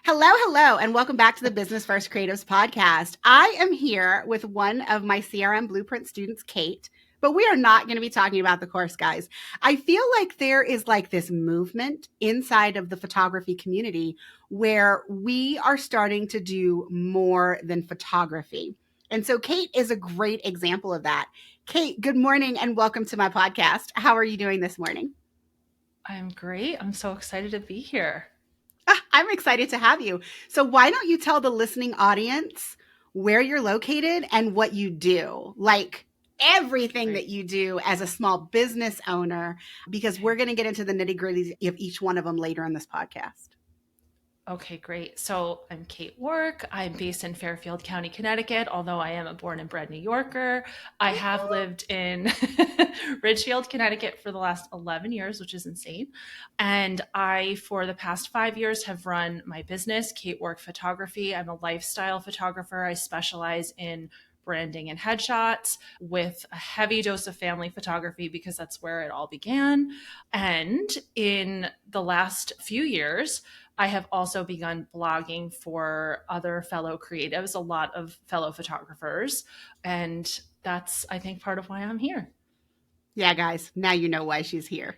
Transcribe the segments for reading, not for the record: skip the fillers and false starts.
Hello, hello, and welcome back to the Business First Creatives podcast. I am here with one of my CRM Blueprint students, Kate, but we are not going to be talking about the course, guys. I feel like there is like this movement inside of the photography community where we are starting to do more than photography. And so Kate is a great example of that. Kate, good morning and welcome to my podcast. How are you doing this morning? I'm great. I'm so excited to be here. I'm excited to have you. So why don't you tell the listening audience where you're located and what you do? Like everything Great. that you do as a small business owner, because we're going to get into the nitty-gritty of each one of them later in this podcast. Okay, great. So I'm Kate Wark. I'm based in Fairfield County, Connecticut, although I am a born and bred New Yorker. I have lived in Ridgefield, Connecticut for the last 11 years, which is insane. And I, for the past 5 years, have run my business, Kate Wark Photography. I'm a lifestyle photographer. I specialize in branding and headshots with a heavy dose of family photography because that's where it all began. And in the last few years, I have also begun blogging for other fellow creatives, a lot of fellow photographers. And that's, I think, part of why I'm here. Yeah, guys, now you know why she's here.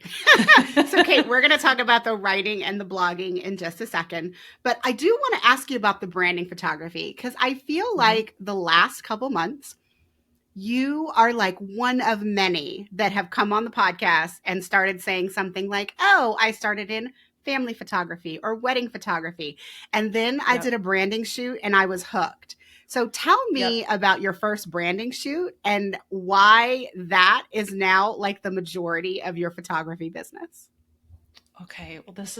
So, Kate, we're going to talk about the writing and the blogging in just a second. But I do want to ask you about the branding photography because I feel like the last couple months, you are like one of many that have come on the podcast and started saying something like, oh, I started in family photography or wedding photography. And then I did a branding shoot and I was hooked. So tell me about your first branding shoot and why that is now like the majority of your photography business. Okay. Well, this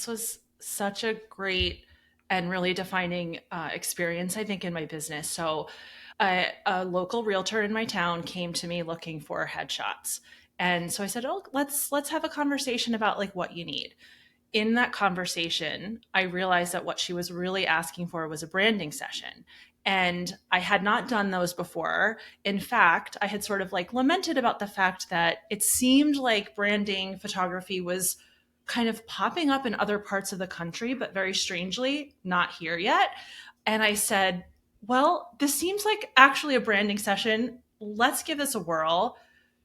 was such a great and really defining experience, I think, in my business. So a local realtor in my town came to me looking for headshots. And so I said, oh, let's have a conversation about like what you need. In that conversation, I realized that what she was really asking for was a branding session. And I had not done those before. In fact, I had sort of like lamented about the fact that it seemed like branding photography was kind of popping up in other parts of the country, but very strangely, not here yet. And I said, well, this seems like actually a branding session. Let's give this a whirl.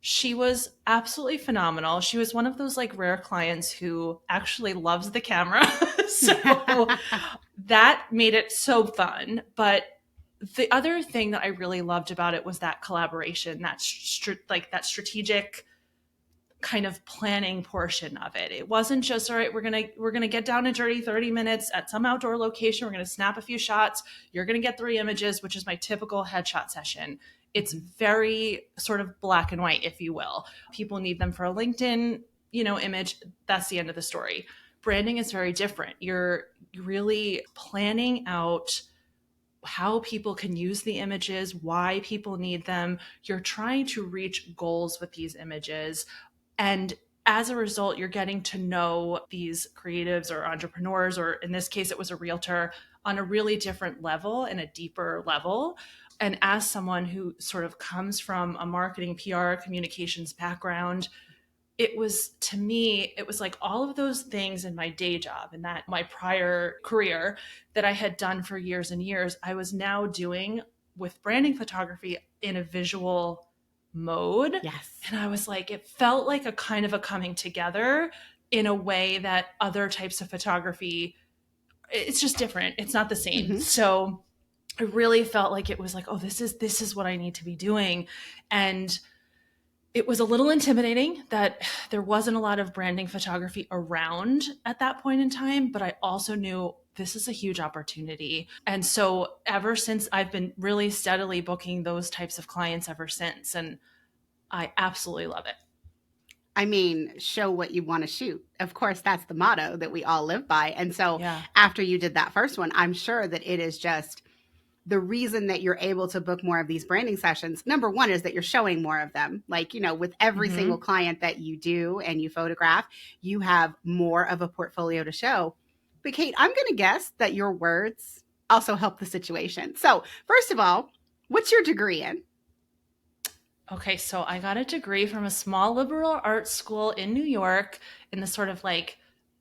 She was absolutely phenomenal. She was one of those like rare clients who actually loves the camera. So that made it so fun. But the other thing that I really loved about it was that collaboration, that that strategic kind of planning portion of it. It wasn't just, all right, we're going to get down and dirty 30 minutes at some outdoor location. We're going to snap a few shots. You're going to get 3 images, which is my typical headshot session. It's very sort of black and white, if you will. People need them for a LinkedIn, image. That's the end of the story. Branding is very different. You're really planning out how people can use the images, why people need them. You're trying to reach goals with these images. And as a result, you're getting to know these creatives or entrepreneurs, or in this case, it was a realtor, on a really different level and a deeper level. And as someone who sort of comes from a marketing, PR, communications background, it was, to me, it was like all of those things in my day job and that my prior career that I had done for years and years, I was now doing with branding photography in a visual mode. Yes. And I was like, it felt like a kind of a coming together in a way that other types of photography, it's just different. It's not the same. Mm-hmm. So I really felt like it was like, oh, this is what I need to be doing. And it was a little intimidating that there wasn't a lot of branding photography around at that point in time, but I also knew this is a huge opportunity. And so ever since, I've been really steadily booking those types of clients ever since. And I absolutely love it. I mean, show what you want to shoot. Of course, that's the motto that we all live by. And so after you did that first one, I'm sure that it is just the reason that you're able to book more of these branding sessions. Number one is that you're showing more of them. Like, with every single client that you do and you photograph, you have more of a portfolio to show. But Kate, I'm going to guess that your words also help the situation. So first of all, what's your degree in? Okay, so I got a degree from a small liberal arts school in New York, in the sort of like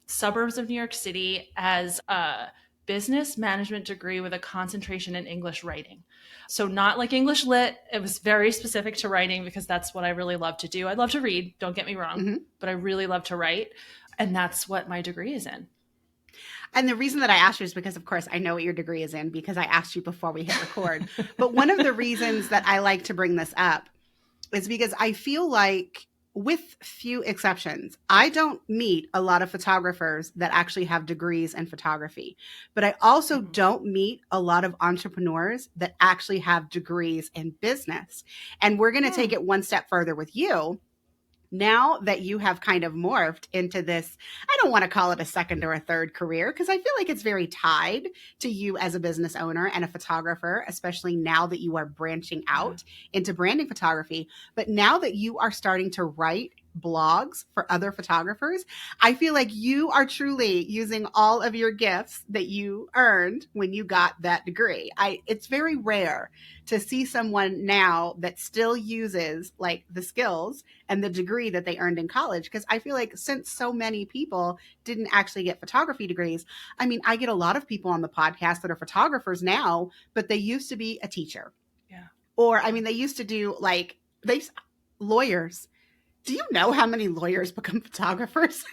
suburbs of New York City, as a business management degree with a concentration in English writing. So not like English lit. It was very specific to writing because that's what I really love to do. I love to read, don't get me wrong, but I really love to write. And that's what my degree is in. And the reason that I asked you is because, of course, I know what your degree is in because I asked you before we hit record. But one of the reasons that I like to bring this up is because I feel like, with few exceptions, I don't meet a lot of photographers that actually have degrees in photography, but I also don't meet a lot of entrepreneurs that actually have degrees in business. And we're going to take it one step further with you. Now that you have kind of morphed into this, I don't want to call it a second or a third career because I feel like it's very tied to you as a business owner and a photographer, especially now that you are branching out into branding photography. But now that you are starting to write blogs for other photographers, I feel like you are truly using all of your gifts that you earned when you got that degree. It's very rare to see someone now that still uses like the skills and the degree that they earned in college. Because I feel like since so many people didn't actually get photography degrees, I mean, I get a lot of people on the podcast that are photographers now, but they used to be a teacher. Yeah. Or, I mean, they used to do like lawyers. Do you know how many lawyers become photographers?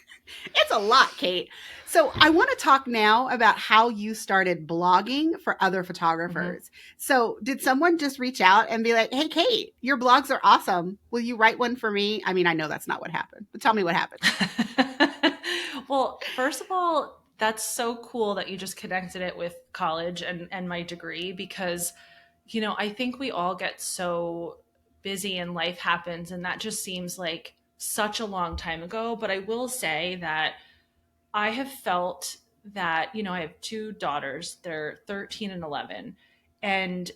It's a lot, Kate. So I want to talk now about how you started blogging for other photographers. So did someone just reach out and be like, hey, Kate, your blogs are awesome. Will you write one for me? I mean, I know that's not what happened, but tell me what happened. Well, first of all, that's so cool that you just connected it with college and my degree because, I think we all get so busy and life happens, and that just seems like such a long time ago. But I will say that I have felt that, I have two daughters, they're 13 and 11. And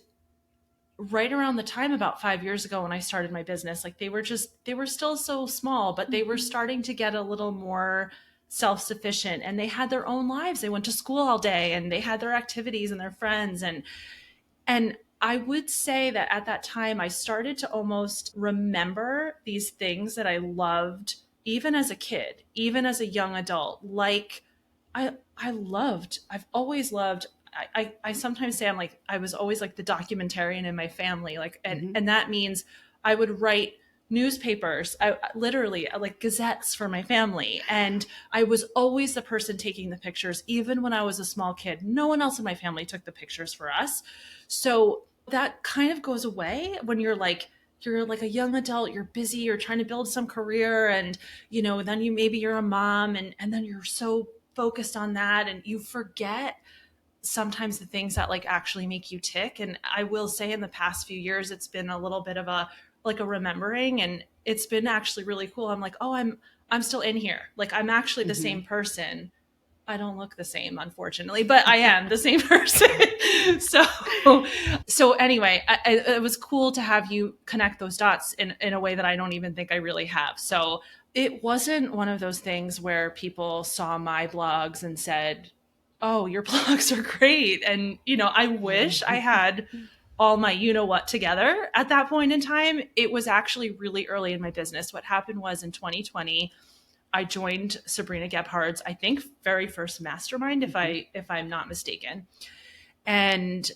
right around the time about 5 years ago when I started my business, like they were still so small, but they were starting to get a little more self-sufficient and they had their own lives. They went to school all day and they had their activities and their friends. And I would say that at that time, I started to almost remember these things that I loved, even as a kid, even as a young adult. Like I've always loved, I sometimes say I was always like the documentarian in my family. Like, and that means I would write newspapers, I literally like gazettes for my family. And I was always the person taking the pictures, even when I was a small kid. No one else in my family took the pictures for us. So that kind of goes away when you're like a young adult, you're busy, you're trying to build some career, and then you're a mom, and then you're so focused on that and you forget sometimes the things that like actually make you tick. And I will say in the past few years, it's been a little bit of a remembering, and it's been actually really cool. I'm like, oh, I'm still in here. Like I'm actually the same person. I don't look the same, unfortunately, but I am the same person. So anyway, it was cool to have you connect those dots in a way that I don't even think I really have. So it wasn't one of those things where people saw my blogs and said, oh, your blogs are great. And, I wish I had all my what together at that point in time. It was actually really early in my business. What happened was in 2020, I joined Sabrina Gebhard's, I think, very first mastermind, if I'm not mistaken. And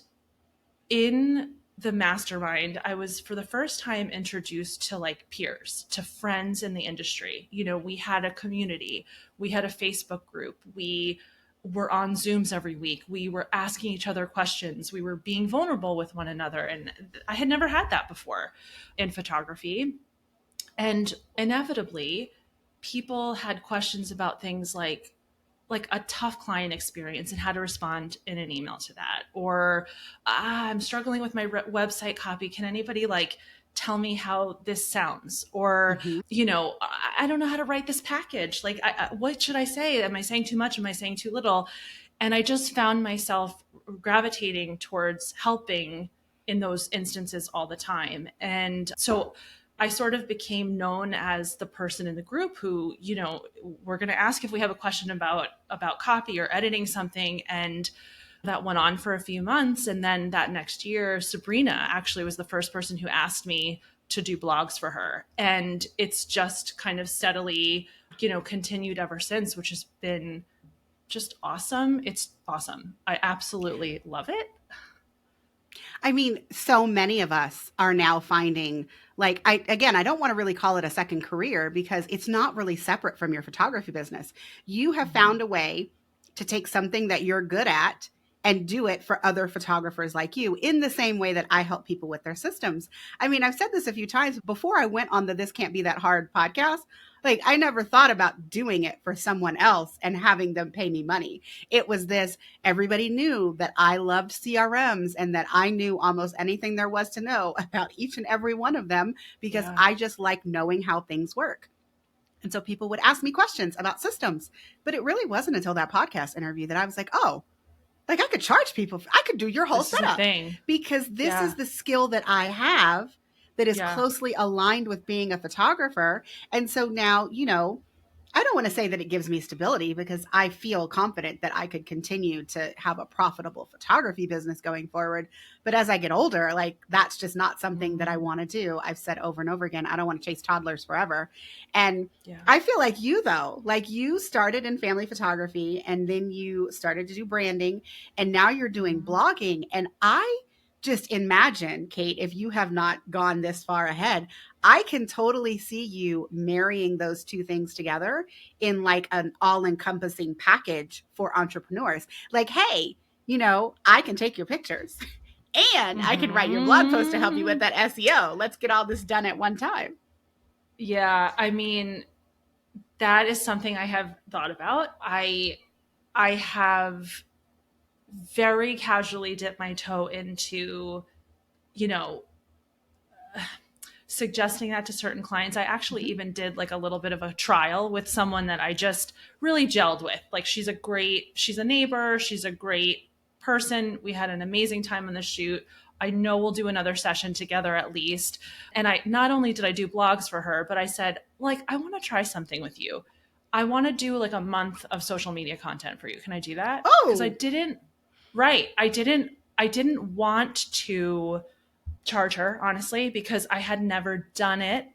in the mastermind, I was for the first time introduced to like peers, to friends in the industry. We had a community, we had a Facebook group, we were on Zooms every week, we were asking each other questions, we were being vulnerable with one another. And I had never had that before in photography. And inevitably, people had questions about things like a tough client experience and how to respond in an email to that, or I'm struggling with my website copy. Can anybody like tell me how this sounds? Or, I don't know how to write this package. Like, what should I say? Am I saying too much? Am I saying too little? And I just found myself gravitating towards helping in those instances all the time. And so I sort of became known as the person in the group who, we're going to ask if we have a question about copy or editing something. And that went on for a few months. And then that next year, Sabrina actually was the first person who asked me to do blogs for her. And it's just kind of steadily, continued ever since, which has been just awesome. It's awesome. I absolutely love it. I mean, so many of us are now finding, like, I don't want to really call it a second career because it's not really separate from your photography business. You have found a way to take something that you're good at and do it for other photographers like you in the same way that I help people with their systems. I mean, I've said this a few times before I went on the This Can't Be That Hard podcast. Like, I never thought about doing it for someone else and having them pay me money. It was this, everybody knew that I loved CRMs and that I knew almost anything there was to know about each and every one of them because I just like knowing how things work. And so people would ask me questions about systems, but it really wasn't until that podcast interview that I was like, oh, like I could charge people. I could do your whole setup because this is the skill that I have that is closely aligned with being a photographer. And so now, you know, I don't want to say that it gives me stability because I feel confident that I could continue to have a profitable photography business going forward. But as I get older, like that's just not something that I want to do. I've said over and over again, I don't want to chase toddlers forever. And I feel like you though, like you started in family photography and then you started to do branding and now you're doing blogging. And I just imagine, Kate, if you have not gone this far ahead, I can totally see you marrying those two things together in like an all-encompassing package for entrepreneurs. Like, hey, you know, I can take your pictures and I can write your blog post to help you with that SEO. Let's get all this done at one time. Yeah, I mean, that is something I have thought about. I have very casually dipped my toe into, you know, suggesting that to certain clients. I actually even did like a little bit of a trial with someone that I just really gelled with. Like she's a neighbor. She's a great person. We had an amazing time on the shoot. I know we'll do another session together at least. And I, not only did I do blogs for her, but I said, like, I want to try something with you. I want to do like a month of social media content for you. Can I do that? Oh, because I didn't want to charge her, honestly, because I had never done it.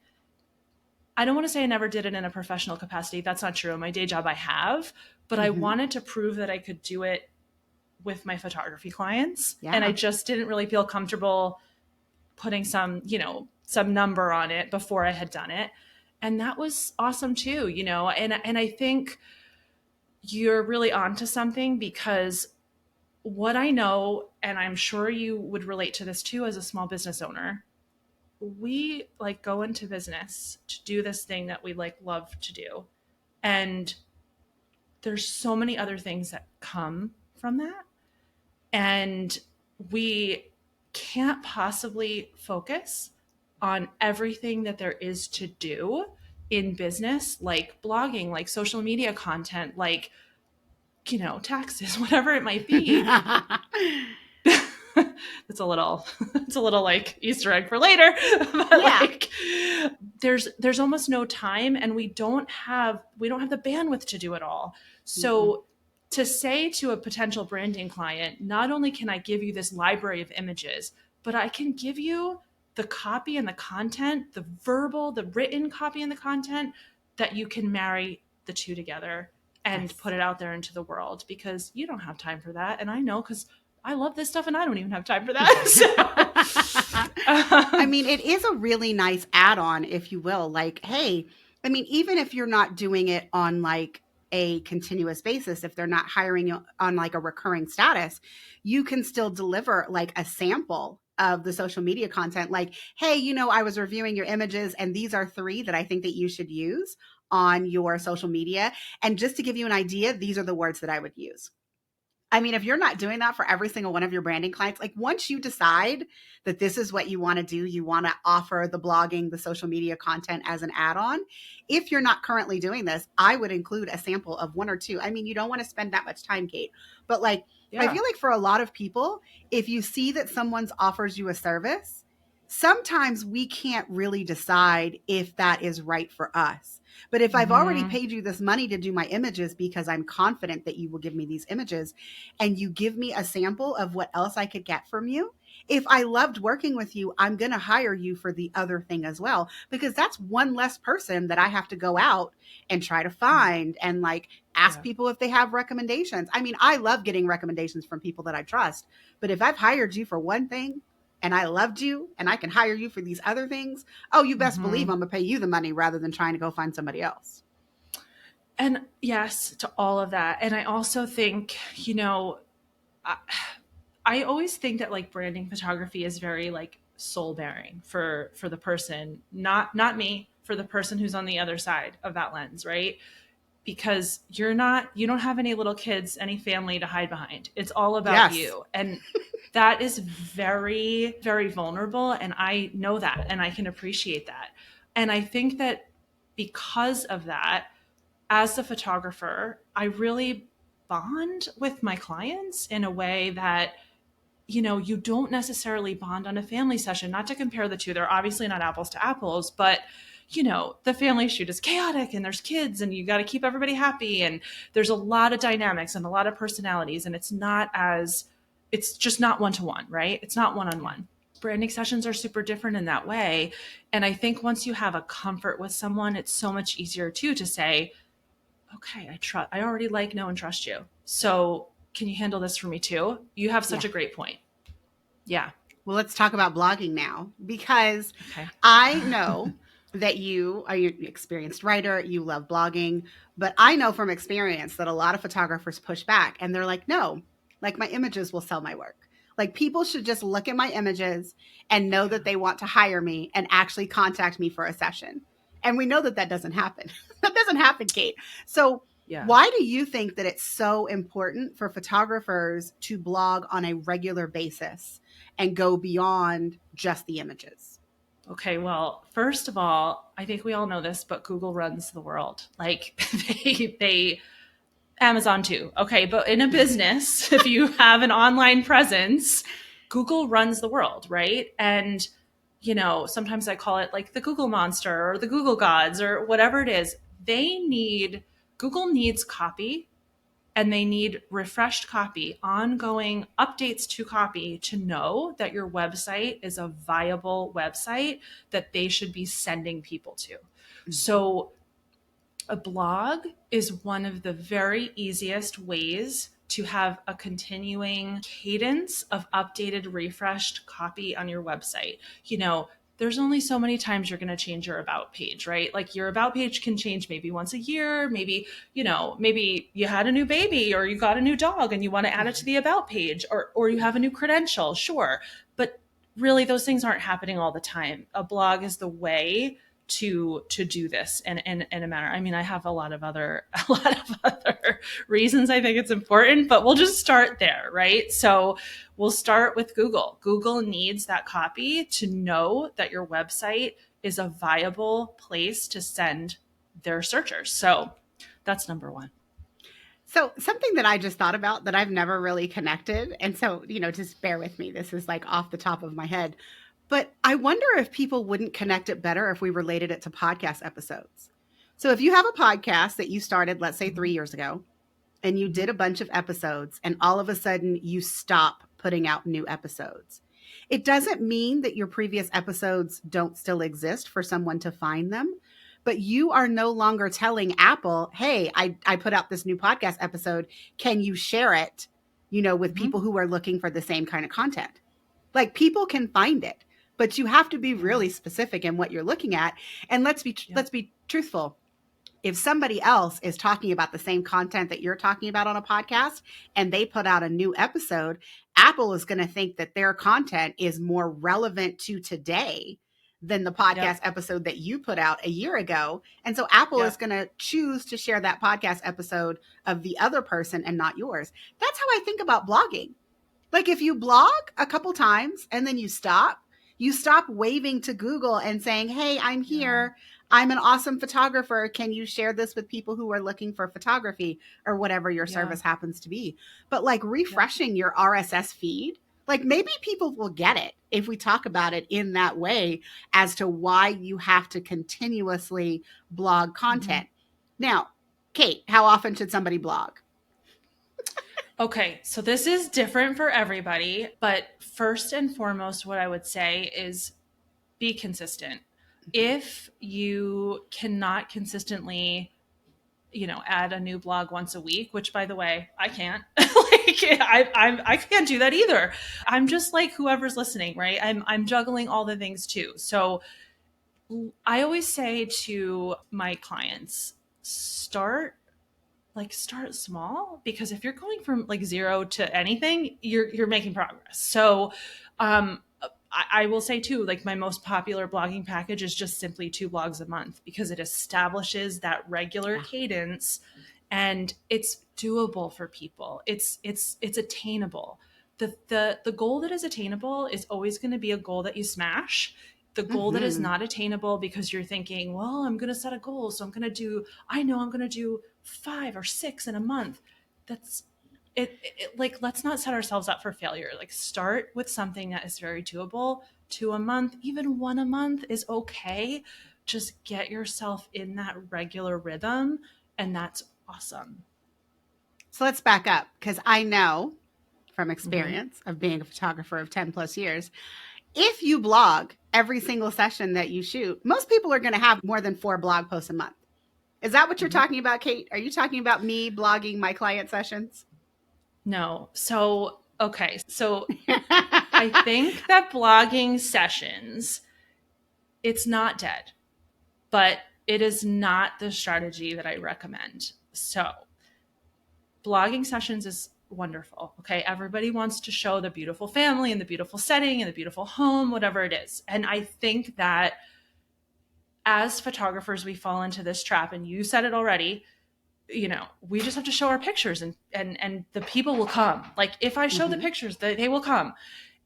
I don't want to say I never did it in a professional capacity. That's not true. My day job I have, but I wanted to prove that I could do it with my photography clients. Yeah. And I just didn't really feel comfortable putting some number on it before I had done it. And that was awesome too, you know, and I think you're really onto something because what I know, and I'm sure you would relate to this too as a small business owner, we like go into business to do this thing that we like love to do. And there's so many other things that come from that. And we can't possibly focus on everything that there is to do in business, like blogging, like social media content, like, you know, taxes, whatever it might be. It's a little like Easter egg for later. But like there's almost no time and we don't have the bandwidth to do it all. So to say to a potential branding client, not only can I give you this library of images, but I can give you the copy and the content, the verbal, the written copy and the content that you can marry the two together and put it out there into the world, because you don't have time for that. And I know, because I love this stuff and I don't even have time for that. So. I mean, it is a really nice add-on, if you will. Like, hey, I mean, even if you're not doing it on like a continuous basis, if they're not hiring you on like a recurring status, you can still deliver like a sample of the social media content. Like, hey, you know, I was reviewing your images and these are 3 that I think that you should use on your social media. And just to give you an idea, these are the words that I would use. I mean, if you're not doing that for every single one of your branding clients, like once you decide that this is what you want to do, you want to offer the blogging, the social media content as an add-on. If you're not currently doing this, I would include a sample of 1 or 2. I mean, you don't want to spend that much time, Kate, but like, I feel like for a lot of people, if you see that someone's offers you a service, sometimes we can't really decide if that is right for us. But if I've already paid you this money to do my images because I'm confident that you will give me these images, and you give me a sample of what else I could get from you, if I loved working with you, I'm going to hire you for the other thing as well, because that's one less person that I have to go out and try to find and like ask Yeah. people if they have recommendations. I mean, I love getting recommendations from people that I trust, but if I've hired you for one thing and I loved you and I can hire you for these other things, oh, you best believe I'm going to pay you the money rather than trying to go find somebody else. And yes, to all of that. And I also think, I always think that like branding photography is very like soul bearing for the person, not me, for the person who's on the other side of that lens, right? Because you don't have any little kids, any family to hide behind. It's all about Yes. you. And that is very, very vulnerable. And I know that and I can appreciate that. And I think that because of that, as the photographer, I really bond with my clients in a way that you don't necessarily bond on a family session. Not to compare the two, they're obviously not apples to apples, but the family shoot is chaotic and there's kids and you got to keep everybody happy. And there's a lot of dynamics and a lot of personalities. And it's just not one-to-one, right? It's not one-on-one. Branding sessions are super different in that way. And I think once you have a comfort with someone, it's so much easier too to say, okay, I already like, know, and trust you. So can you handle this for me too? You have such Yeah. a great point. Yeah. Well, let's talk about blogging now, because Okay. I know that you are an experienced writer, you love blogging, but I know from experience that a lot of photographers push back and they're like, no, like my images will sell my work. Like people should just look at my images and know that they want to hire me and actually contact me for a session. And we know that that doesn't happen. That doesn't happen, Kate. So Yeah. why do you think that it's so important for photographers to blog on a regular basis and go beyond just the images? Okay. Well, first of all, I think we all know this, but Google runs the world. Like they Amazon too. Okay. But in a business, if you have an online presence, Google runs the world, right? And, sometimes I call it like the Google monster or the Google gods or whatever it is. Google needs copy and they need refreshed copy, ongoing updates to copy to know that your website is a viable website that they should be sending people to. Mm-hmm. So a blog is one of the very easiest ways to have a continuing cadence of updated, refreshed copy on your website. There's only so many times you're going to change your about page, right? Like your about page can change maybe once a year, maybe you had a new baby or you got a new dog and you want to add it to the about page, or you have a new credential, sure. But really those things aren't happening all the time. A blog is the way to do this in a manner. I mean, I have a lot of other reasons I think it's important, but we'll just start there, right? So we'll start with Google. Google needs that copy to know that your website is a viable place to send their searchers. So that's number one. So something that I just thought about that I've never really connected, and so, just bear with me. This is like off the top of my head. But I wonder if people wouldn't connect it better if we related it to podcast episodes. So if you have a podcast that you started, let's say 3 years ago, and you did a bunch of episodes, and all of a sudden you stop putting out new episodes, it doesn't mean that your previous episodes don't still exist for someone to find them. But you are no longer telling Apple, hey, I put out this new podcast episode. Can you share it, with people who are looking for the same kind of content? Like people can find it, but you have to be really specific in what you're looking at. And let's be truthful. If somebody else is talking about the same content that you're talking about on a podcast and they put out a new episode, Apple is going to think that their content is more relevant to today than the podcast episode that you put out a year ago. And so Apple is going to choose to share that podcast episode of the other person and not yours. That's how I think about blogging. Like if you blog a couple times and then you stop waving to Google and saying, hey, I'm here. I'm an awesome photographer. Can you share this with people who are looking for photography or whatever your service happens to be? But like refreshing your RSS feed, like maybe people will get it if we talk about it in that way as to why you have to continuously blog content. Now, Kate, how often should somebody blog? Okay, so this is different for everybody, but first and foremost, what I would say is be consistent. If you cannot consistently add a new blog once a week, which by the way, I can't. I can't do that either. I'm just like whoever's listening, right? I'm juggling all the things too. So I always say to my clients, start small, because if you're going from like zero to anything, you're making progress. So I will say too, like my most popular blogging package is just simply 2 blogs a month, because it establishes that regular cadence and it's doable for people. It's attainable. The goal that is attainable is always going to be a goal that you smash. The goal that is not attainable because you're thinking, well, I'm going to set a goal, so I know I'm going to do 5 or 6 in a month. That's it. Like, let's not set ourselves up for failure. Like, start with something that is very doable. 2 a month, even 1 a month is okay. Just get yourself in that regular rhythm, and that's awesome. So let's back up, because I know from experience of being a photographer of 10 plus years, if you blog every single session that you shoot, most people are going to have more than 4 blog posts a month. Is that what you're talking about, Kate? Are you talking about me blogging my client sessions? No. So, okay. So I think that blogging sessions, it's not dead, but it is not the strategy that I recommend. So blogging sessions is wonderful. Okay. Everybody wants to show the beautiful family and the beautiful setting and the beautiful home, whatever it is. And I think that as photographers, we fall into this trap, and you said it already. We just have to show our pictures and the people will come. Like, if I show the pictures, they will come.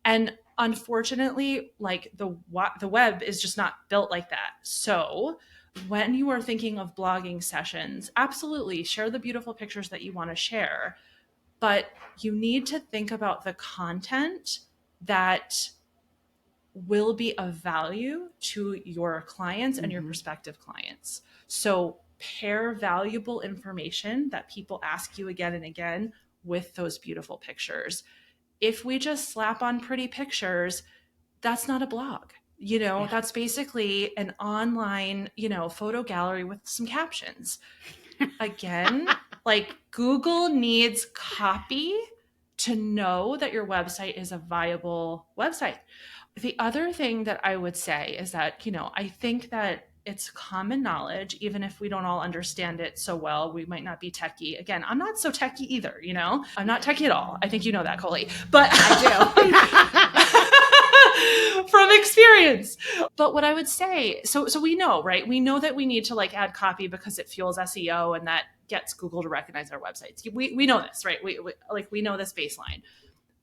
And unfortunately, like the web is just not built like that. So when you are thinking of blogging sessions, absolutely share the beautiful pictures that you want to share, but you need to think about the content that will be of value to your clients and your prospective clients. So pair valuable information that people ask you again and again with those beautiful pictures. If we just slap on pretty pictures, that's not a blog. That's basically an online, photo gallery with some captions. Again, like, Google needs copy to know that your website is a viable website. The other thing that I would say is that, I think that it's common knowledge, even if we don't all understand it so well. We might not be techie. Again, I'm not so techie either, I'm not techie at all. I think you know that, Colie. But I do. From experience. But what I would say, so we know, right? We know that we need to like add copy because it fuels SEO and that gets Google to recognize our websites. We know this, right? We know this baseline.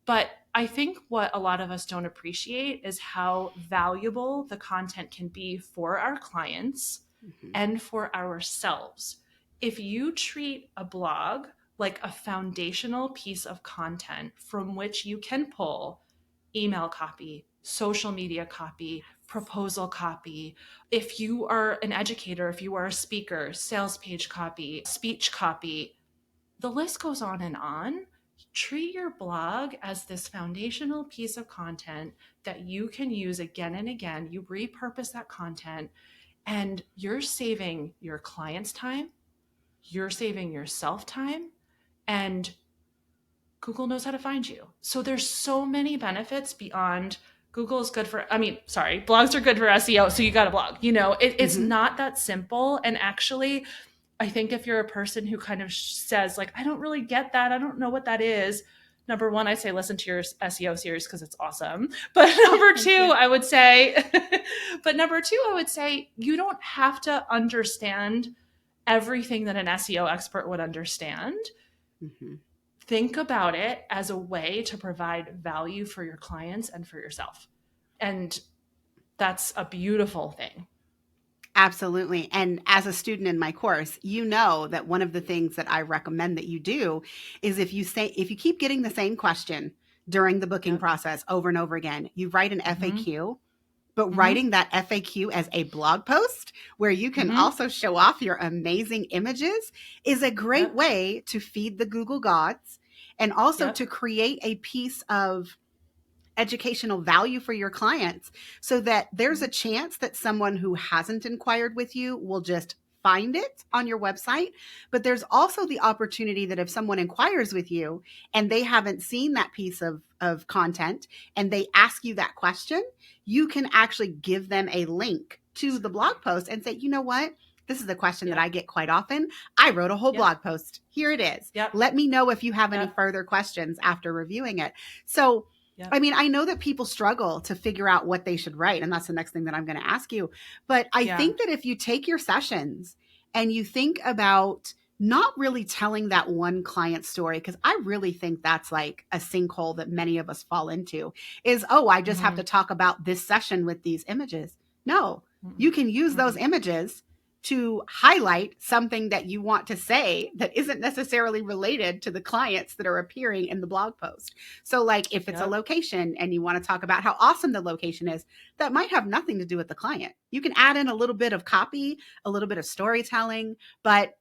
But I think what a lot of us don't appreciate is how valuable the content can be for our clients and for ourselves. If you treat a blog like a foundational piece of content from which you can pull email copy, social media copy, proposal copy, if you are an educator, if you are a speaker, sales page copy, speech copy, the list goes on and on. Treat your blog as this foundational piece of content that you can use again and again. You repurpose that content, and you're saving your clients time, you're saving yourself time, and Google knows how to find you. So there's so many benefits beyond Google is good for, blogs are good for SEO. So you got to blog, it's not that simple. And actually, I think if you're a person who kind of says like, I don't really get that, I don't know what that is. Number one, I say, listen to your SEO series because it's awesome. But number two, I would say, you don't have to understand everything that an SEO expert would understand. Think about it as a way to provide value for your clients and for yourself. And that's a beautiful thing. Absolutely. And as a student in my course, you know that one of the things that I recommend that you do is if you keep getting the same question during the booking process over and over again, you write an FAQ, but writing that FAQ as a blog post where you can also show off your amazing images is a great way to feed the Google gods and also to create a piece of educational value for your clients so that there's a chance that someone who hasn't inquired with you will just find it on your website, but there's also the opportunity that if someone inquires with you and they haven't seen that piece of content and they ask you that question, you can actually give them a link to the blog post and say, you know what? This is a question that I get quite often. I wrote a whole blog post. Here it is. Let me know if you have any further questions after reviewing it. So, I mean, I know that people struggle to figure out what they should write, and that's the next thing that I'm going to ask you. But I think that if you take your sessions and you think about not really telling that one client story, because I really think that's like a sinkhole that many of us fall into, is, oh, I just have to talk about this session with these images. No, you can use those images to highlight something that you want to say that isn't necessarily related to the clients that are appearing in the blog post. So like if it's a location and you want to talk about how awesome the location is, that might have nothing to do with the client. You can add in a little bit of copy, a little bit of storytelling, but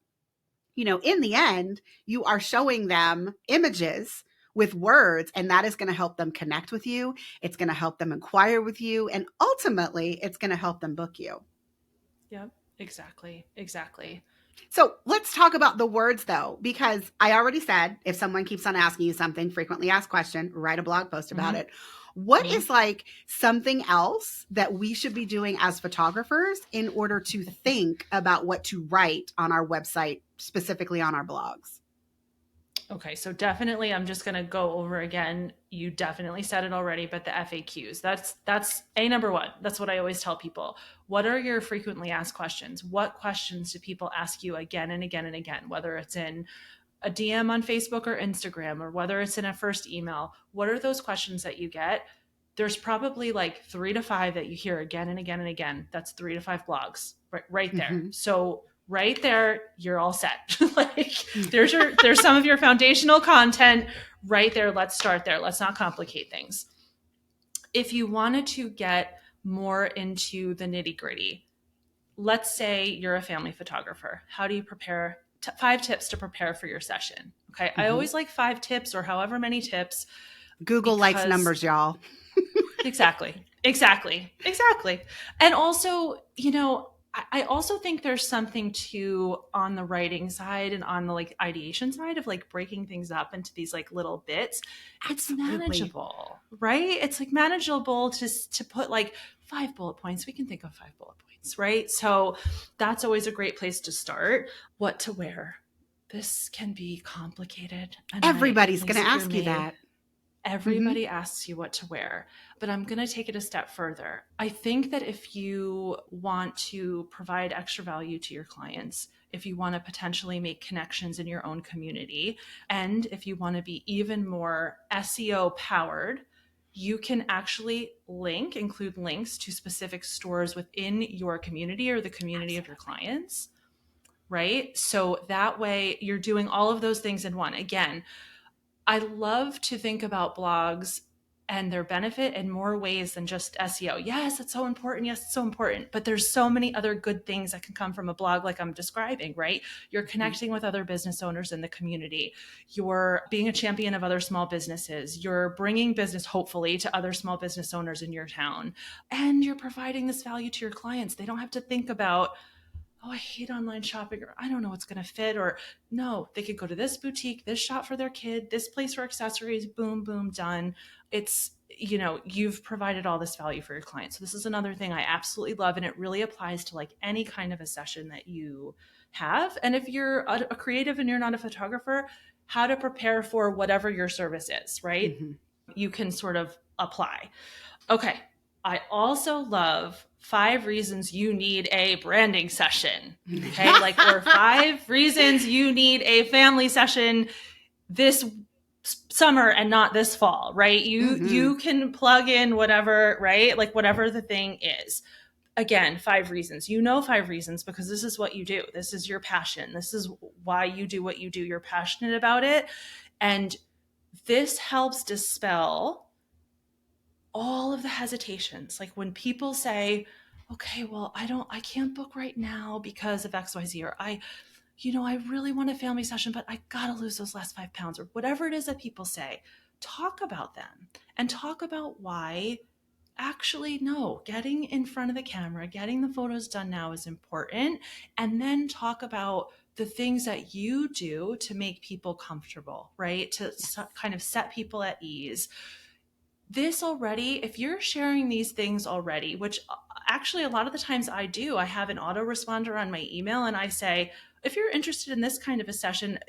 you know, in the end, you are showing them images with words, and that is going to help them connect with you. It's going to help them inquire with you, and ultimately it's going to help them book you. Yep. Exactly. So let's talk about the words though, because I already said, if someone keeps on asking you something, frequently asked question, write a blog post about it. What is like something else that we should be doing as photographers in order to think about what to write on our website, specifically on our blogs? Okay, so definitely I'm just going to go over again. You definitely said it already, but the FAQs, that's a number one. That's what I always tell people. What are your frequently asked questions? What questions do people ask you again and again and again, whether it's in a DM on Facebook or Instagram, or whether it's in a first email? What are those questions that you get? There's probably like 3 to 5 that you hear again and again and again. That's 3 to 5 blogs right there. So right there, you're all set. Like there's some of your foundational content right there. Let's start there. Let's not complicate things. If you wanted to get more into the nitty-gritty, let's say you're a family photographer. How do you prepare? 5 tips to prepare for your session. Okay. I always like 5 tips or however many tips. Google likes numbers, y'all. Exactly. And also, you know, I also think there's something to on the writing side and on the like ideation side of like breaking things up into these like little bits. It's manageable, right? It's like manageable to put like 5 bullet points. We can think of 5 bullet points, right? So that's always a great place to start. What to wear. This can be complicated. And everybody's going to ask you that. Everybody asks you what to wear, but I'm going to take it a step further. I think that if you want to provide extra value to your clients, if you want to potentially make connections in your own community, and if you want to be even more SEO powered, you can actually include links to specific stores within your community or the community of your clients, right? So that way you're doing all of those things in one. Again, I love to think about blogs and their benefit in more ways than just SEO. Yes, it's so important. Yes, it's so important. But there's so many other good things that can come from a blog like I'm describing, right? You're connecting with other business owners in the community. You're being a champion of other small businesses. You're bringing business, hopefully, to other small business owners in your town. And you're providing this value to your clients. They don't have to think about, oh, I hate online shopping, or I don't know what's going to fit, or no, they could go to this boutique, this shop for their kid, this place for accessories, boom, boom, done. It's, you know, you've provided all this value for your clients. So this is another thing I absolutely love. And it really applies to like any kind of a session that you have. And if you're a creative and you're not a photographer, how to prepare for whatever your service is, right? You can sort of apply. Okay. I also love 5 reasons you need a branding session. Okay. Like, or 5 reasons you need a family session this summer and not this fall, right? You can plug in whatever, right? Like whatever the thing is. Again, 5 reasons. You know 5 reasons because this is what you do. This is your passion. This is why you do what you do. You're passionate about it. And this helps dispel all of the hesitations. Like when people say, okay, well, I can't book right now because of XYZ, or I really want a family session, but I got to lose those last 5 pounds, or whatever it is that people say. Talk about them and talk about why actually, no, getting in front of the camera, getting the photos done now is important. And then talk about the things that you do to make people comfortable, right? To kind of set people at ease. This already, if you're sharing these things already, which actually a lot of the times I do, I have an autoresponder on my email and I say, if you're interested in this kind of a session,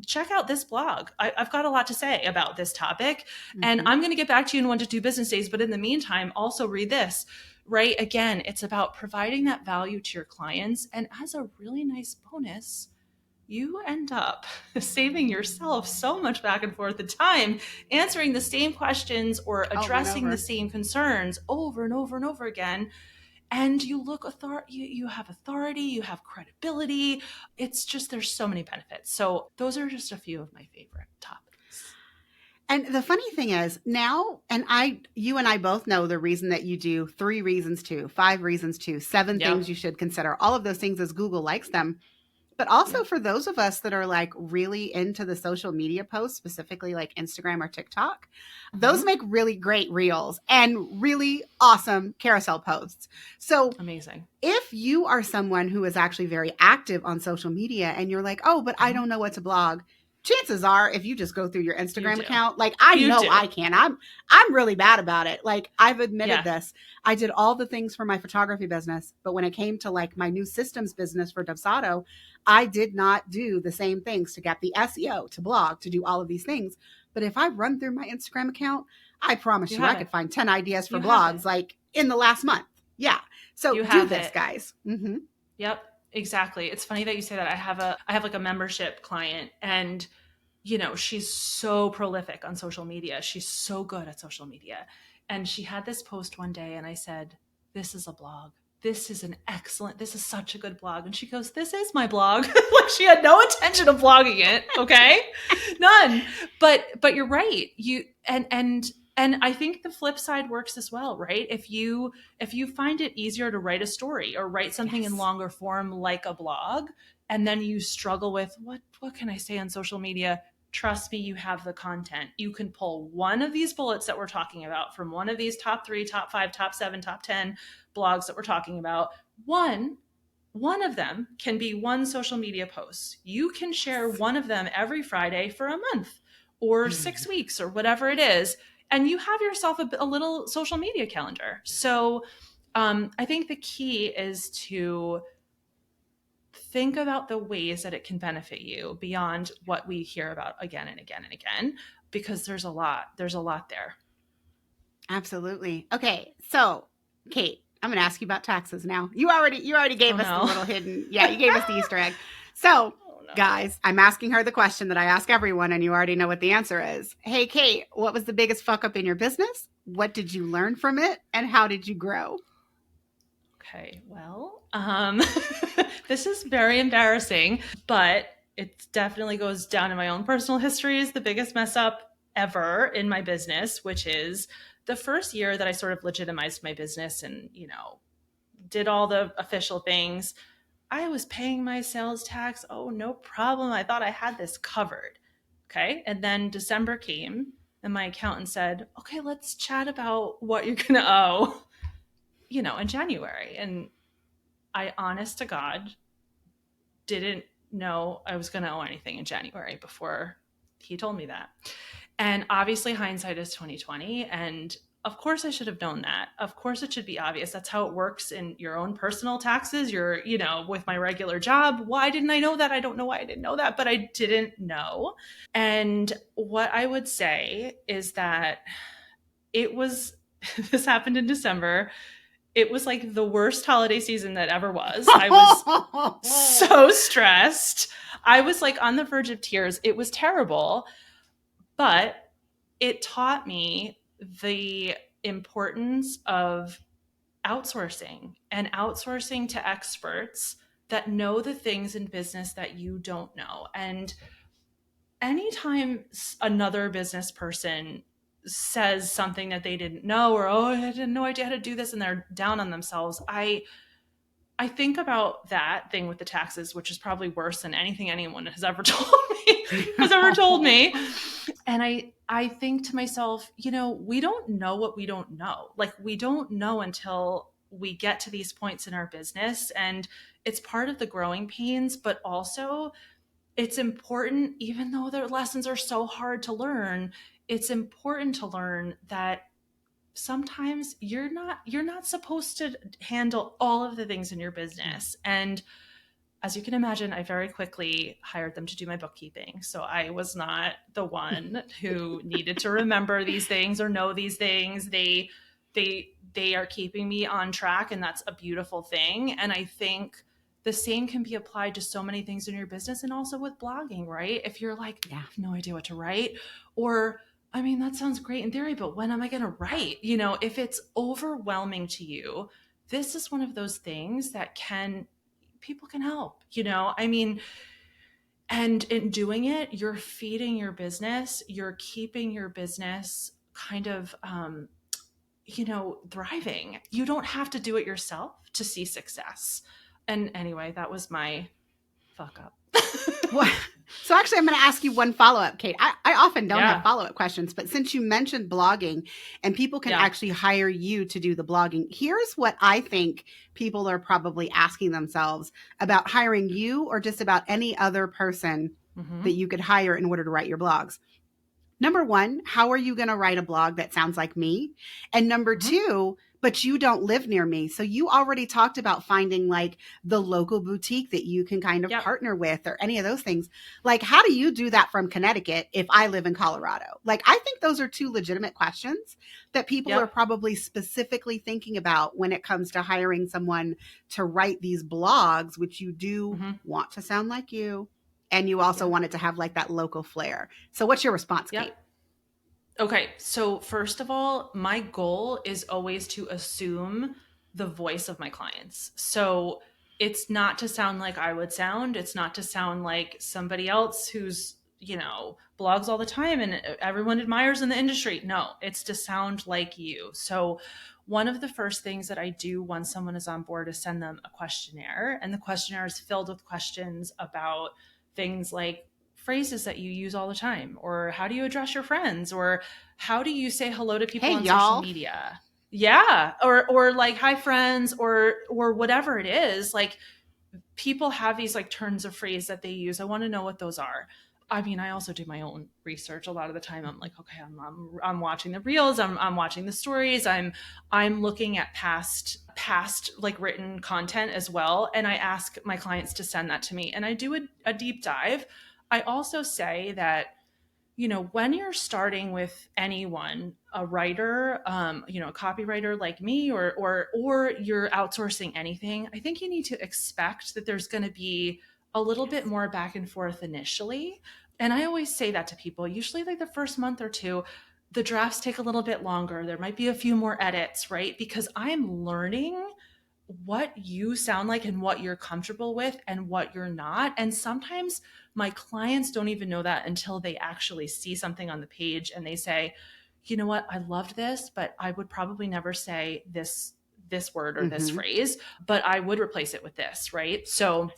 check out this blog. I've got a lot to say about this topic, and I'm going to get back to you in 1 to 2 business days. But in the meantime, also read this, right? Again, it's about providing that value to your clients. And as a really nice bonus, you end up saving yourself so much back and forth the time answering the same questions or addressing the same concerns over and over and over again. And you look you have authority, you have credibility. It's just, there's so many benefits. So those are just a few of my favorite topics. And the funny thing is now, and you and I both know the reason that you do 3 reasons to, 5 reasons to, 7 things you should consider, all of those things as Google likes them. But also for those of us that are like really into the social media posts, specifically like Instagram or TikTok, those make really great reels and really awesome carousel posts. So amazing. If you are someone who is actually very active on social media and you're like, oh, but I don't know what to blog. Chances are, if you just go through your Instagram account, like I can. I'm really bad about it. Like I've admitted this. I did all the things for my photography business, but when it came to like my new systems business for Dubsado, I did not do the same things to get the SEO, to blog, to do all of these things. But if I run through my Instagram account, I promise you I could find 10 ideas for blogs like in the last month. Yeah. So do this, guys. Mm-hmm. Yep. Exactly. It's funny that you say that. I have like a membership client, and she's so prolific on social media. She's so good at social media. And she had this post one day and I said, this is a blog. This is such a good blog. And she goes, this is my blog. Like she had no intention of blogging it. Okay. None. But you're right. And I think the flip side works as well, right? If you find it easier to write a story or write something in longer form like a blog, and then you struggle with what can I say on social media? Trust me, you have the content. You can pull one of these bullets that we're talking about from one of these top 3, top 5, top 7, top 10 blogs that we're talking about. One of them can be one social media post. You can share one of them every Friday for a month or 6 weeks or whatever it is. And you have yourself a little social media calendar. So I think the key is to think about the ways that it can benefit you beyond what we hear about again and again and again, because there's a lot there. Absolutely. Okay. So Kate, I'm going to ask you about taxes now. You already gave us the little hidden. Yeah. You gave us the Easter egg. So guys, I'm asking her the question that I ask everyone, and you already know what the answer is. Hey, Kate, what was the biggest fuck up in your business? What did you learn from it? And how did you grow? Okay, well, this is very embarrassing, but it definitely goes down in my own personal history as the biggest mess up ever in my business, which is the first year that I sort of legitimized my business and, did all the official things. I was paying my sales tax. Oh, no problem. I thought I had this covered. Okay. And then December came and my accountant said, okay, let's chat about what you're going to owe, in January. And I, honest to God, didn't know I was going to owe anything in January before he told me that. And obviously hindsight is 2020. And of course I should have known that. Of course it should be obvious. That's how it works in your own personal taxes. With my regular job. Why didn't I know that? I don't know why I didn't know that, but I didn't know. And what I would say is that this happened in December. It was like the worst holiday season that ever was. I was so stressed. I was like on the verge of tears. It was terrible, but it taught me the importance of outsourcing to experts that know the things in business that you don't know. And anytime another business person says something that they didn't know, or, oh, I had no idea how to do this, and they're down on themselves, I I think about that thing with the taxes, which is probably worse than anything anyone has ever told me. And I think to myself, we don't know what we don't know. Like, we don't know until we get to these points in our business, and it's part of the growing pains, but also it's important, even though the lessons are so hard to learn, it's important to learn that sometimes you're not supposed to handle all of the things in your business. And as you can imagine, I very quickly hired them to do my bookkeeping. So I was not the one who needed to remember these things or know these things. They are keeping me on track, and that's a beautiful thing. And I think the same can be applied to so many things in your business, and also with blogging, right? If you're like, I have no idea what to write, or I mean, that sounds great in theory, but when am I going to write? If it's overwhelming to you, this is one of those things that people can help, I mean, and in doing it, you're feeding your business, you're keeping your business kind of, thriving. You don't have to do it yourself to see success. And anyway, that was my fuck up. Well, so actually, I'm going to ask you one follow-up, Kate. I often don't have follow-up questions, but since you mentioned blogging and people can actually hire you to do the blogging, here's what I think people are probably asking themselves about hiring you or just about any other person that you could hire in order to write your blogs. Number one, how are you going to write a blog that sounds like me? And number two, but you don't live near me. So you already talked about finding like the local boutique that you can kind of partner with or any of those things. Like, how do you do that from Connecticut if I live in Colorado? Like, I think those are two legitimate questions that people are probably specifically thinking about when it comes to hiring someone to write these blogs, which you do want to sound like you. And you also want it to have like that local flair. So what's your response, Kate? Okay. So first of all, my goal is always to assume the voice of my clients. So it's not to sound like I would sound. It's not to sound like somebody else who's, blogs all the time and everyone admires in the industry. No, it's to sound like you. So one of the first things that I do once someone is on board is send them a questionnaire. And the questionnaire is filled with questions about things like phrases that you use all the time, or how do you address your friends, or how do you say hello to people on social media? Yeah. Or like, hi friends, or whatever it is. Like, people have these like turns of phrase that they use. I want to know what those are. I mean, I also do my own research a lot of the time. I'm like, okay, I'm watching the reels. I'm watching the stories. I'm looking at past like written content as well. And I ask my clients to send that to me, and I do a deep dive. I also say that, when you're starting with anyone, a writer, a copywriter like me, or you're outsourcing anything, I think you need to expect that there's going to be a little bit more back and forth initially. And I always say that to people, usually like the first month or two, the drafts take a little bit longer. There might be a few more edits, right? Because I'm learning what you sound like and what you're comfortable with and what you're not. And sometimes my clients don't even know that until they actually see something on the page and they say, you know what, I loved this, but I would probably never say this word or this phrase, but I would replace it with this, right? So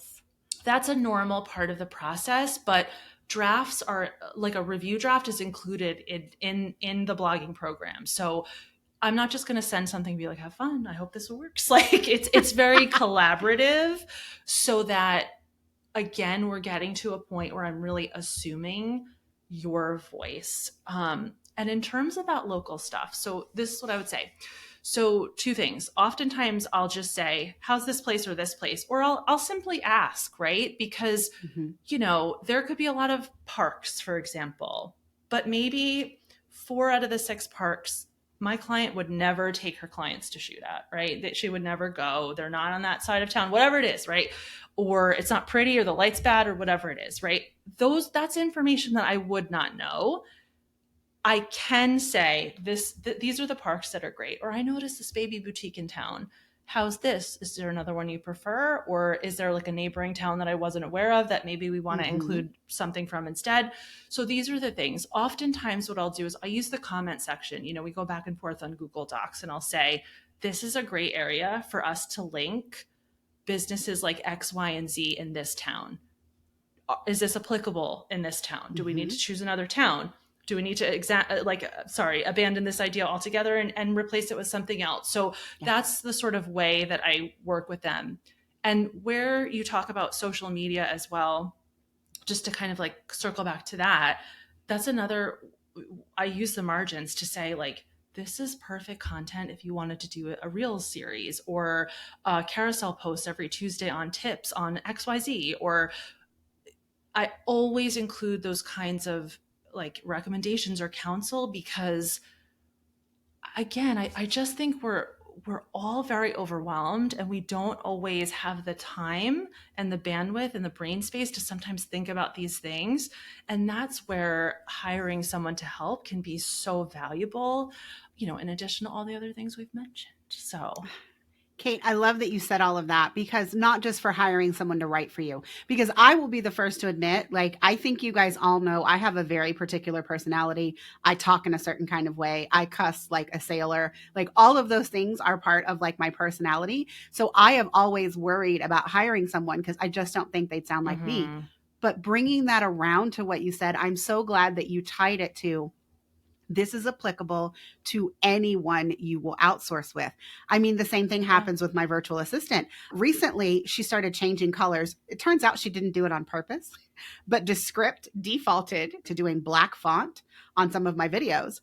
that's a normal part of the process, but drafts are like, a review draft is included in the blogging program. So I'm not just going to send something and be like, have fun, I hope this works. Like, it's very collaborative, so that, again, we're getting to a point where I'm really assuming your voice. And in terms of that local stuff, so this is what I would say. So two things. Oftentimes I'll just say, how's this place or this place? Or I'll simply ask, right? Because, there could be a lot of parks, for example, but maybe 4 out of the 6 parks my client would never take her clients to shoot at, right? That she would never go. They're not on that side of town, whatever it is, right? Or it's not pretty, or the light's bad, or whatever it is, right? That's information that I would not know. I can say these are the parks that are great. Or I noticed this baby boutique in town. How's this? Is there another one you prefer? Or is there like a neighboring town that I wasn't aware of that maybe we want to include something from instead? So these are the things. Oftentimes what I'll do is I use the comment section. We go back and forth on Google Docs, and I'll say, this is a great area for us to link businesses like X, Y, and Z in this town. Is this applicable in this town? Do we need to choose another town? Do we need to abandon this idea altogether and replace it with something else? So that's the sort of way that I work with them. And where you talk about social media as well, just to kind of like circle back to that, that's another, I use the margins to say like, this is perfect content if you wanted to do a Reels series or a carousel post every Tuesday on tips on XYZ. Or I always include those kinds of like recommendations or counsel because again, I just think we're all very overwhelmed and we don't always have the time and the bandwidth and the brain space to sometimes think about these things. And that's where hiring someone to help can be so valuable, in addition to all the other things we've mentioned. So Kate, I love that you said all of that, because not just for hiring someone to write for you, because I will be the first to admit, like, I think you guys all know I have a very particular personality. I talk in a certain kind of way. I cuss like a sailor. Like, all of those things are part of like my personality. So I have always worried about hiring someone because I just don't think they'd sound like me. But bringing that around to what you said, I'm so glad that you tied it to, this is applicable to anyone you will outsource with. I mean, the same thing happens with my virtual assistant. Recently, she started changing colors. It turns out she didn't do it on purpose, but Descript defaulted to doing black font on some of my videos.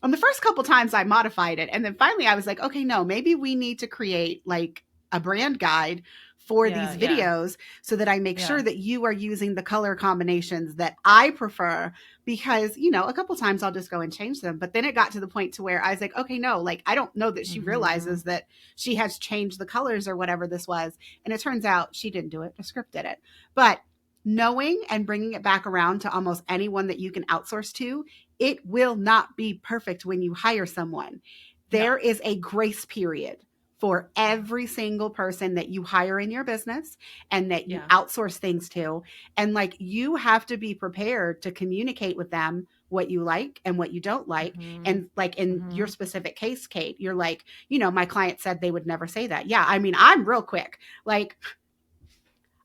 On the first couple times I modified it. And then finally I was like, okay, no, maybe we need to create like a brand guide for these videos so that I make sure that you are using the color combinations that I prefer, because, a couple times I'll just go and change them. But then it got to the point to where I was like, okay, no, like, I don't know that she realizes that she has changed the colors or whatever this was. And it turns out she didn't do it. The script did it. But knowing and bringing it back around to almost anyone that you can outsource to, it will not be perfect when you hire someone. There is a grace period for every single person that you hire in your business and that you outsource things to. And like, you have to be prepared to communicate with them what you like and what you don't like. And like in your specific case, Kate, you're like, my client said they would never say that. Yeah. I mean, I'm real quick. Like,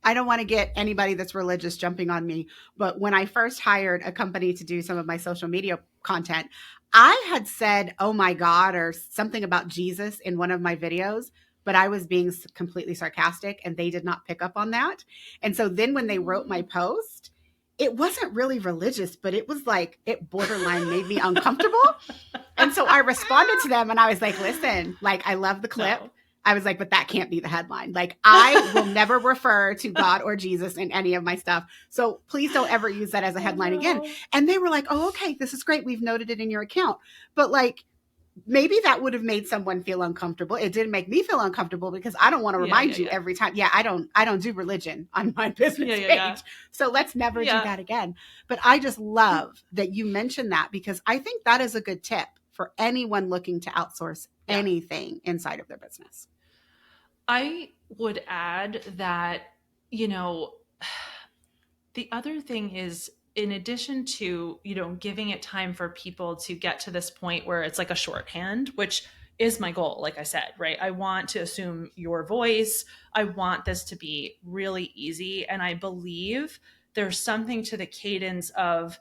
I don't want to get anybody that's religious jumping on me, but when I first hired a company to do some of my social media content, I had said, oh my God, or something about Jesus in one of my videos, but I was being completely sarcastic and they did not pick up on that. And so then when they wrote my post, it wasn't really religious, but it was like, it borderline made me uncomfortable. And so I responded to them and I was like, listen, like, I love the clip. No. I was like, but that can't be the headline. Like, I will never refer to God or Jesus in any of my stuff. So please don't ever use that as a headline again. And they were like, oh, okay, this is great. We've noted it in your account. But like, maybe that would have made someone feel uncomfortable. It didn't make me feel uncomfortable because I don't want to remind you every time. Yeah, I don't do religion on my business page. So let's never do that again. But I just love that you mentioned that, because I think that is a good tip for anyone looking to outsource anything inside of their business. I would add that, the other thing is, in addition to, giving it time for people to get to this point where it's like a shorthand, which is my goal, like I said, right? I want to assume your voice. I want this to be really easy. And I believe there's something to the cadence of,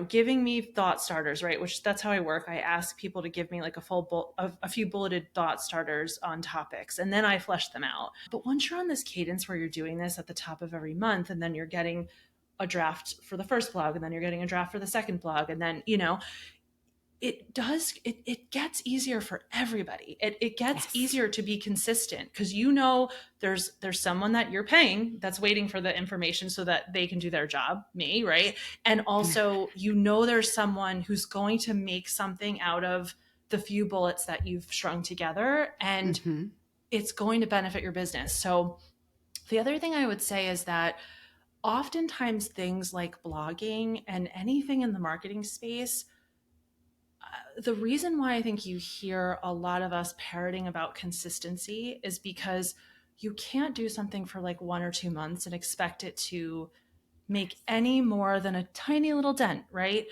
giving me thought starters, right? Which that's how I work. I ask people to give me like a few bulleted thought starters on topics, and then I flesh them out. But once you're on this cadence where you're doing this at the top of every month, and then you're getting a draft for the first blog, and then you're getting a draft for the second blog, and then, it gets easier for everybody. It gets easier to be consistent, because there's someone that you're paying that's waiting for the information so that they can do their job, me, right? And also, there's someone who's going to make something out of the few bullets that you've strung together, and it's going to benefit your business. So the other thing I would say is that oftentimes things like blogging and anything in the marketing space, the reason why I think you hear a lot of us parroting about consistency is because you can't do something for like 1 or 2 months and expect it to make any more than a tiny little dent, right?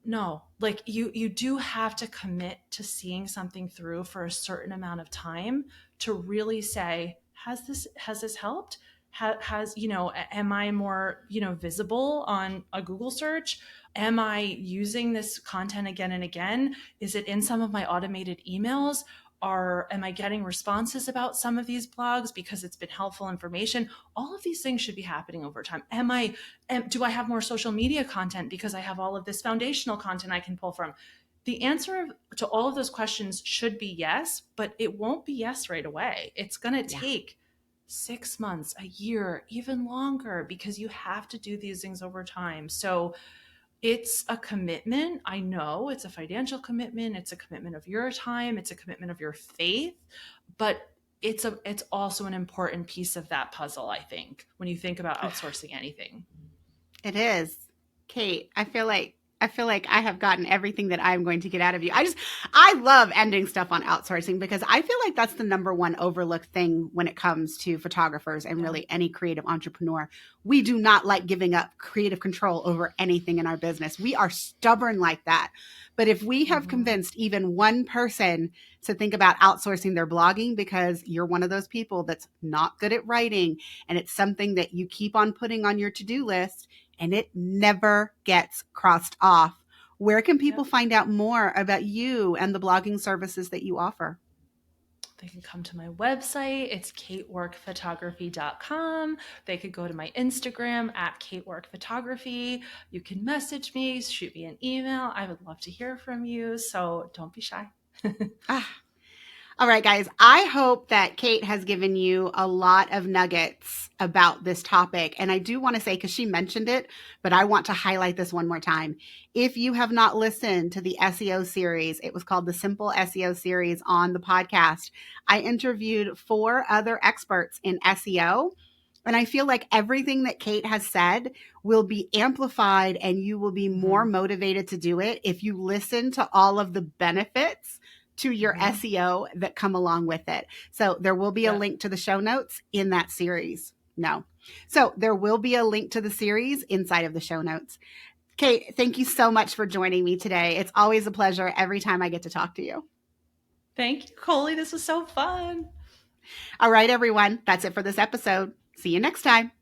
No, like you do have to commit to seeing something through for a certain amount of time to really say, has this helped? Has, am I more, visible on a Google search? Am I using this content again and again? Is it in some of my automated emails? Or am I getting responses about some of these blogs because it's been helpful information? All of these things should be happening over time. Do I have more social media content because I have all of this foundational content I can pull from? The answer to all of those questions should be yes, but it won't be yes right away. It's going to take 6 months, a year, even longer, because you have to do these things over time. So it's a commitment. I know it's a financial commitment. It's a commitment of your time. It's a commitment of your faith, but it's also an important piece of that puzzle, I think, when you think about outsourcing anything. It is. Kate, I feel like I have gotten everything that I'm going to get out of you. I love ending stuff on outsourcing because I feel like that's the number one overlooked thing when it comes to photographers and really any creative entrepreneur. We do not like giving up creative control over anything in our business. We are stubborn like that. But if we have convinced even one person to think about outsourcing their blogging because you're one of those people that's not good at writing and it's something that you keep on putting on your to-do list, and it never gets crossed off. Where can people find out more about you and the blogging services that you offer? They can come to my website. It's kateworkphotography.com. They could go to my Instagram at kateworkphotography. You can message me, shoot me an email. I would love to hear from you. So don't be shy. All right, guys, I hope that Kate has given you a lot of nuggets about this topic. And I do want to say, because she mentioned it, but I want to highlight this one more time. If you have not listened to the SEO series, it was called the Simple SEO series on the podcast. I interviewed 4 other experts in SEO. And I feel like everything that Kate has said will be amplified and you will be more motivated to do it if you listen to all of the benefits to your SEO that come along with it. So there will be a link to the show notes in that series. So there will be a link to the series inside of the show notes. Kate, thank you so much for joining me today. It's always a pleasure every time I get to talk to you. Thank you, Colie. This was so fun. All right, everyone. That's it for this episode. See you next time.